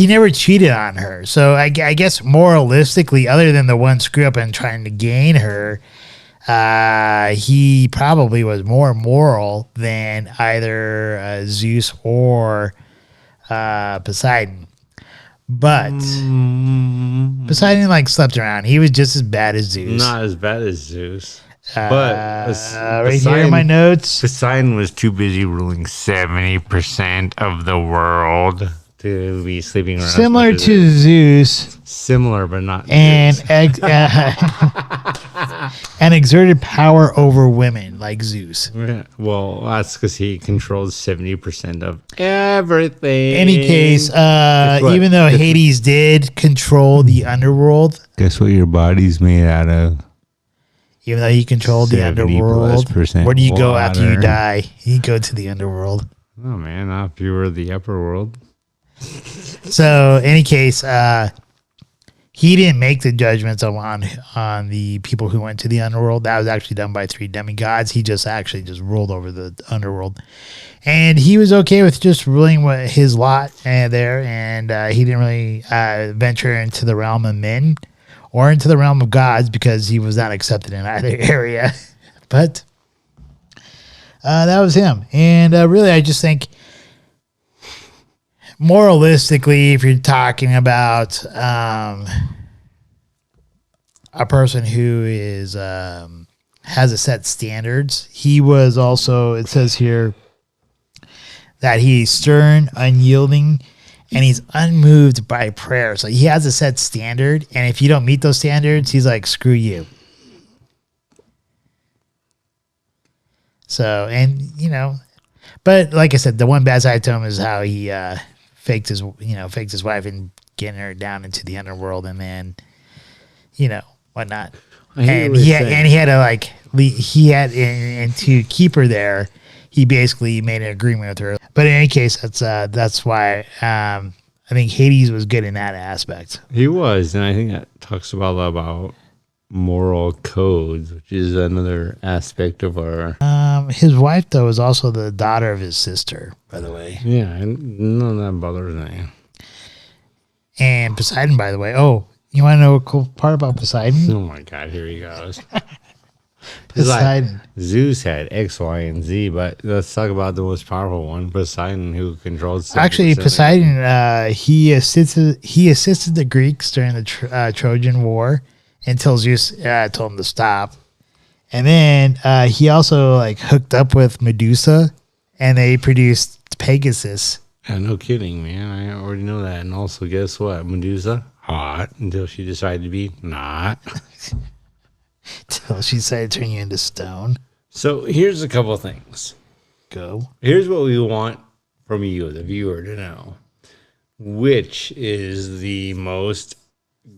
never cheated on her. So I guess moralistically, other than the one screw up and trying to gain her, he probably was more moral than either Zeus or Poseidon. But Poseidon slept around. He was just as bad as Zeus. Not as bad as Zeus. But right here in my notes, Poseidon was too busy ruling 70% of the world to be sleeping around. similar to Zeus, Similar, but not and Zeus. and exerted power over women like Zeus. Yeah, well, that's because he controls 70% of everything. In any case, what? even though Hades did control the underworld, Guess what your body's made out of? even though he controlled the 70+% underworld, where do you go after you water. die? You go to the underworld. Oh, man, not if you were the upper world. So, in any case, he didn't make the judgments on the people who went to the underworld. That was actually done by 3 demigods. He just ruled over the underworld, and he was okay with just ruling his lot there. And he didn't really venture into the realm of men or into the realm of gods because he was not accepted in either area. But that was him, and really, I just think, moralistically, if you're talking about a person who is has a set standards, he was also, it says here that he's stern, unyielding, and he's unmoved by prayer. So he has a set standard, and if you don't meet those standards, he's like, screw you. So, and but like I said, the one bad side to him is how he faked his wife and getting her down into the underworld, and then whatnot. And he had to keep her there, he basically made an agreement with her. But in any case, that's why I think Hades was good in that aspect. He was, and I think that talks about moral codes, which is another aspect of our. His wife, though, is also the daughter of his sister, by the way. Yeah, and none of that bothers me. And Poseidon, by the way. Oh, you want to know a cool part about Poseidon? Oh my God, here he goes. Poseidon. Zeus had X, Y, and Z, but let's talk about the most powerful one, Poseidon, who controls. Actually, Poseidon, he assisted the Greeks during the Trojan War until Zeus told him to stop. And then he also hooked up with Medusa, and they produced Pegasus. Yeah, no kidding, man. I already know that. And also, guess what? Medusa, hot until she decided to be not. Till she decided to turn you into stone. So here's a couple of things. Go. Here's what we want from you, the viewer, to know. Which is the most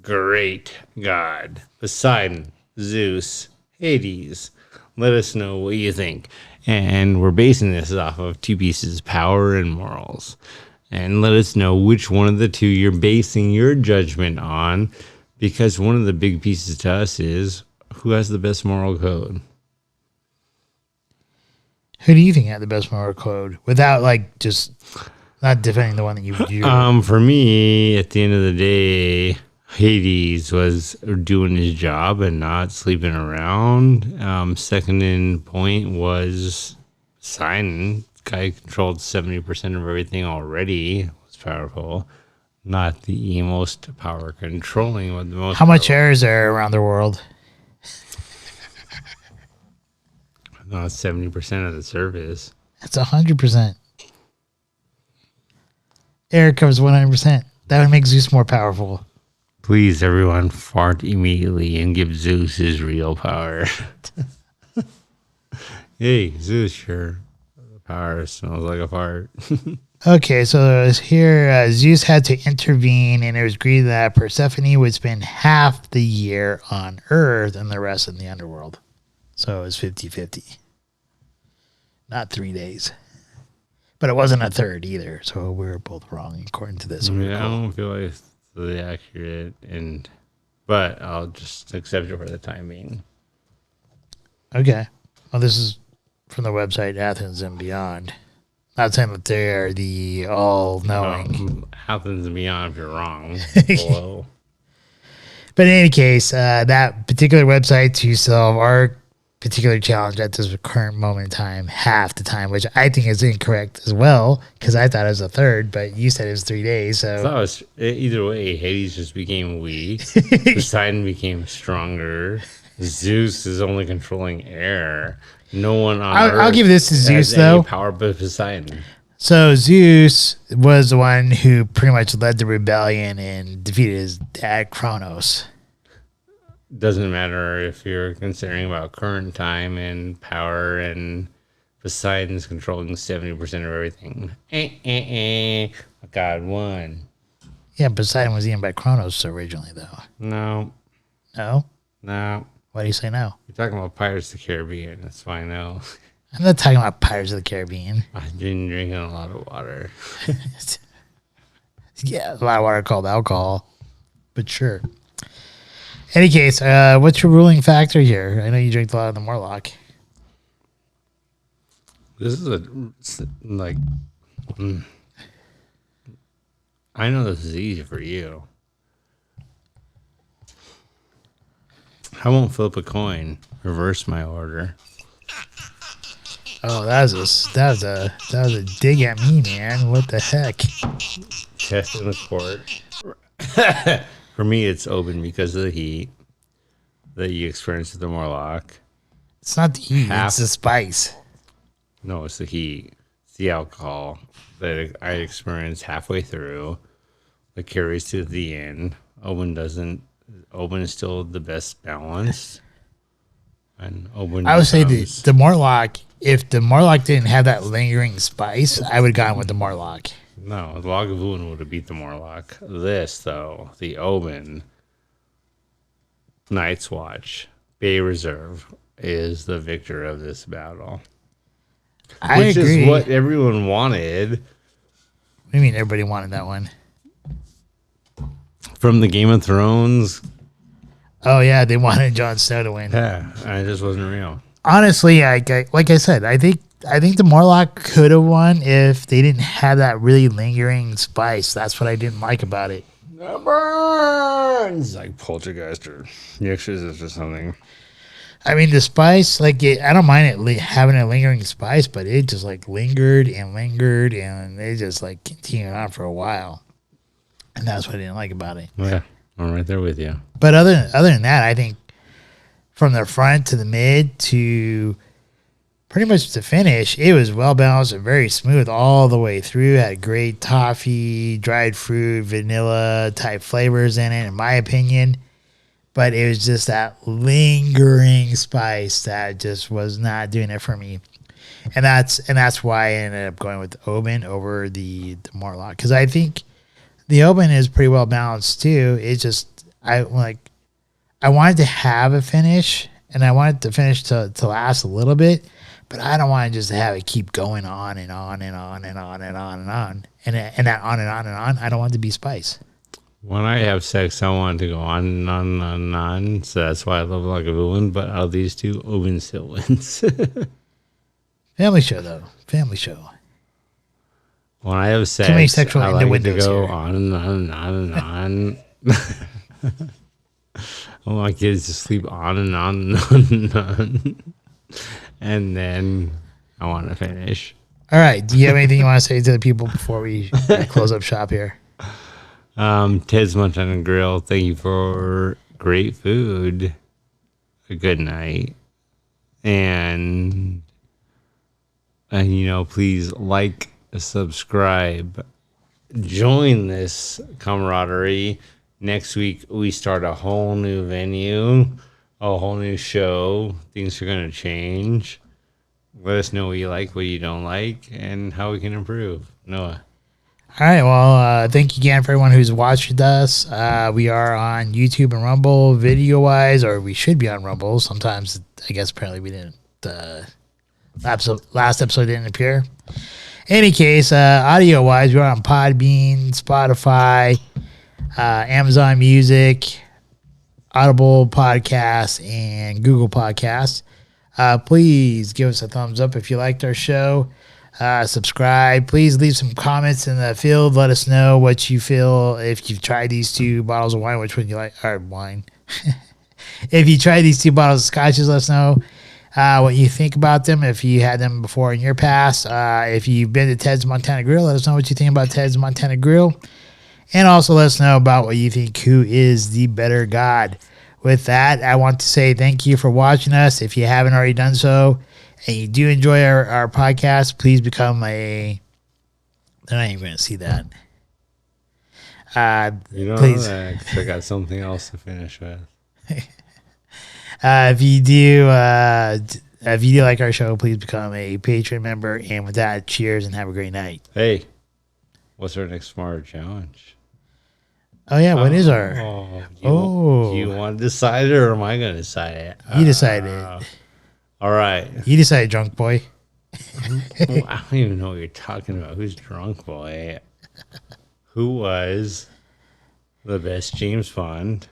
great god? Poseidon, Zeus, Hades. Let us know what you think. And we're basing this off of 2 pieces, power and morals. And let us know which one of the 2 you're basing your judgment on, because one of the big pieces to us is who has the best moral code. Who do you think had the best moral code without just not defending the one that you For me, at the end of the day, Hades was doing his job and not sleeping around. Second in point was Poseidon. Guy controlled 70% of everything already. Was powerful. Not the most power controlling, but the most. How much air is there around the world? Not 70% of the surface. That's 100%. Air covers 100%. That would make Zeus more powerful. Please, everyone, fart immediately and give Zeus his real power. Hey, Zeus, your power smells like a fart. Okay, so it was here Zeus had to intervene, and it was agreed that Persephone would spend half the year on Earth and the rest in the underworld. So it was 50-50. Not 3 days. But it wasn't a third either, so we were both wrong according to this. I mean, I don't feel like it's really accurate, but I'll just accept it for the time being. Okay. Well, this is from the website Athens and Beyond. Not saying that they're the all-knowing. Athens and Beyond if you're wrong. Below. But in any case, that particular website to solve our particular challenge at this current moment in time, half the time, which I think is incorrect as well, because I thought it was a third, but you said it was 3 days. So Either way, Hades just became weak. Poseidon became stronger. Zeus is only controlling air. No one on Earth. I'll give this to Zeus, though. Power but Poseidon. So Zeus was the one who pretty much led the rebellion and defeated his dad, Kronos. Doesn't matter if you're considering about current time and power, and Poseidon's controlling 70% of everything. God won. Yeah, Poseidon was eaten by Kronos originally, though. No. No? No. Why do you say no? You're talking about Pirates of the Caribbean. That's why I know. I'm not talking about Pirates of the Caribbean. I've been drinking a lot of water. Yeah, a lot of water called alcohol. But sure. Any case, what's your ruling factor here? I know you drink a lot of the Mortlach. This is I know this is easy for you. I won't flip a coin. Reverse my order. Oh, that was a dig at me, man. What the heck? Test in the court. For me, it's Oban because of the heat that you experience at the Mortlach. It's not the heat, it's the spice. No, it's the heat. It's the alcohol that I experience halfway through that carries to the end. Oban doesn't. Oban is still the best balance. And Oban I would say the Mortlach, if the Mortlach didn't have that lingering spice, I would have gone with the Mortlach. No, the Lagavulin would have beat the Mortlach. This, though, the Oban, Night's Watch, Bay Reserve, is the victor of this battle. Which agree. is what everyone wanted. What do you mean everybody wanted that one? From the Game of Thrones. Oh, yeah, they wanted Jon Snow to win. Yeah, it just wasn't real. Honestly, like I said, I think the Mortlach could have won if they didn't have that really lingering spice. That's what I didn't like about it. That burns! Like Poltergeist or The Exorcist or something. I mean, the spice, I don't mind it having a lingering spice, but it just lingered, and it just continued on for a while. And that's what I didn't like about it. Yeah, I'm right there with you. But other than that, I think from the front to the mid to pretty much the finish, it was well balanced and very smooth all the way through. Had great toffee, dried fruit, vanilla type flavors in it, in my opinion. But it was just that lingering spice that just was not doing it for me. And that's why I ended up going with Oban over the Mortlach. Because I think the Oban is pretty well balanced too. It's just I wanted to have a finish, and I wanted the finish to last a little bit, but I don't want to just have it keep going on and on and on and on and on and on. And that on and on and on, I don't want it to be spice. When I have sex, I want it to go on and on and on and on. So that's why I love Lagavulin. But out of these two, Oban still wins. Family show, though. Family show. When I have sex, Too many sexual I like it to innuendos go here. on and on and on and on. I want my kids to sleep on and on and on and on. And then I want to finish. All right. Do you have anything you want to say to the people before we close up shop here? Ted's Munch on the Grill, thank you for great food. A good night. And please like, subscribe, join this camaraderie. Next week, we start a whole new venue, a whole new show. Things are going to change. Let us know what you like, what you don't like, and how we can improve. Noah. All right. Well, thank you again for everyone who's watched us. We are on YouTube and Rumble video-wise, or we should be on Rumble. Sometimes, I guess, apparently we didn't. Last episode didn't appear. Any case, audio-wise, we're on Podbean, Spotify, Amazon Music, Audible Podcasts, and Google Podcasts. Please give us a thumbs up if you liked our show. Subscribe. Please leave some comments in the field. Let us know what you feel. If you've tried these 2 bottles of wine, which one you like? Or wine. If you tried these 2 bottles of scotches, let us know what you think about them. If you had them before in your past. If you've been to Ted's Montana Grill, let us know what you think about Ted's Montana Grill. And also let us know about what you think, who is the better God. With that, I want to say thank you for watching us. If you haven't already done so, and you do enjoy our podcast, please become a... They're not even going to see that. You know please. that 'cause I got something else to finish with. If you do like our show, please become a Patron member. And with that, cheers and have a great night. Hey, what's our next Smarter Challenge? Oh, yeah. What is our... Do you want to decide it, or am I going to decide it? You decide it. All right. You decide, drunk boy. Well, I don't even know what you're talking about. Who's drunk boy? Who was the best James Bond?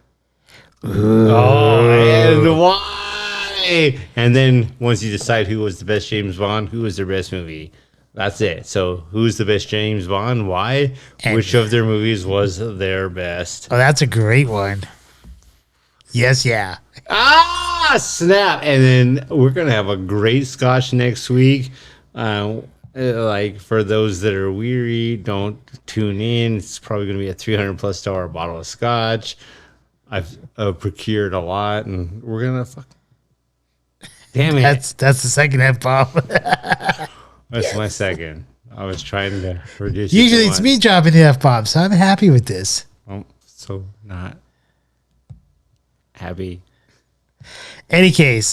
Oh, and why? And then once you decide who was the best James Bond, who was their best movie? That's it. So who's the best James Bond? Why? And which of their movies was their best? Oh, that's a great one. Yes, yeah. Ah, snap. And then we're going to have a great Scotch next week. Like for those that are weary, don't tune in. It's probably going to be a $300+ bottle of Scotch. I've procured a lot, and we're going to damn it. That's the second F-bomb. That's my second. I was trying to reduce Usually it it's me dropping the F-bomb, so I'm happy with this. I'm so not happy. Any case,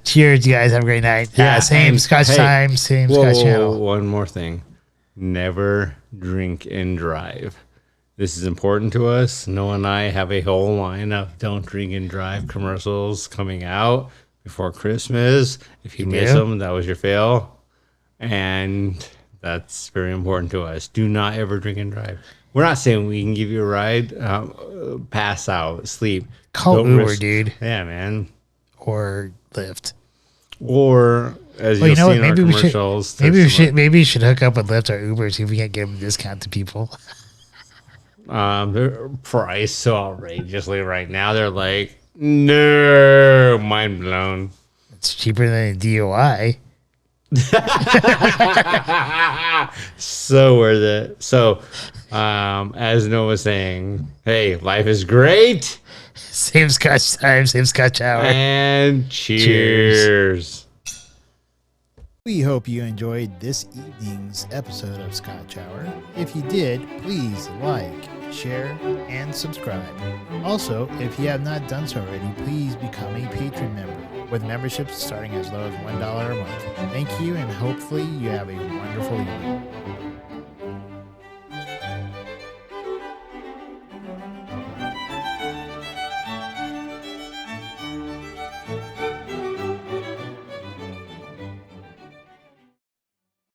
cheers, you guys. Have a great night. Same Scotch time, same Scotch channel. One more thing. Never drink and drive. This is important to us. Noah and I have a whole line of don't drink and drive commercials coming out before Christmas. If you miss them, that was your fail. And that's very important to us. Do not ever drink and drive. We're not saying we can give you a ride, pass out, sleep. Call Uber, dude. Yeah, man. Or Lyft. Or as you'll see in our commercials. Maybe we should hook up with Lyft or Uber, see if we can't give them a discount to people. They're priced so outrageously right now. They're like, no, mind blown. It's cheaper than a DOI. So worth it. So, as Noah was saying, hey, life is great. Same Scotch time, same Scotch hour. And cheers. We hope you enjoyed this evening's episode of Scotch Hour. If you did, please like, share, and subscribe. Also, if you have not done so already, please become a Patron member, with memberships starting as low as $1 a month. Thank you, and hopefully you have a wonderful evening.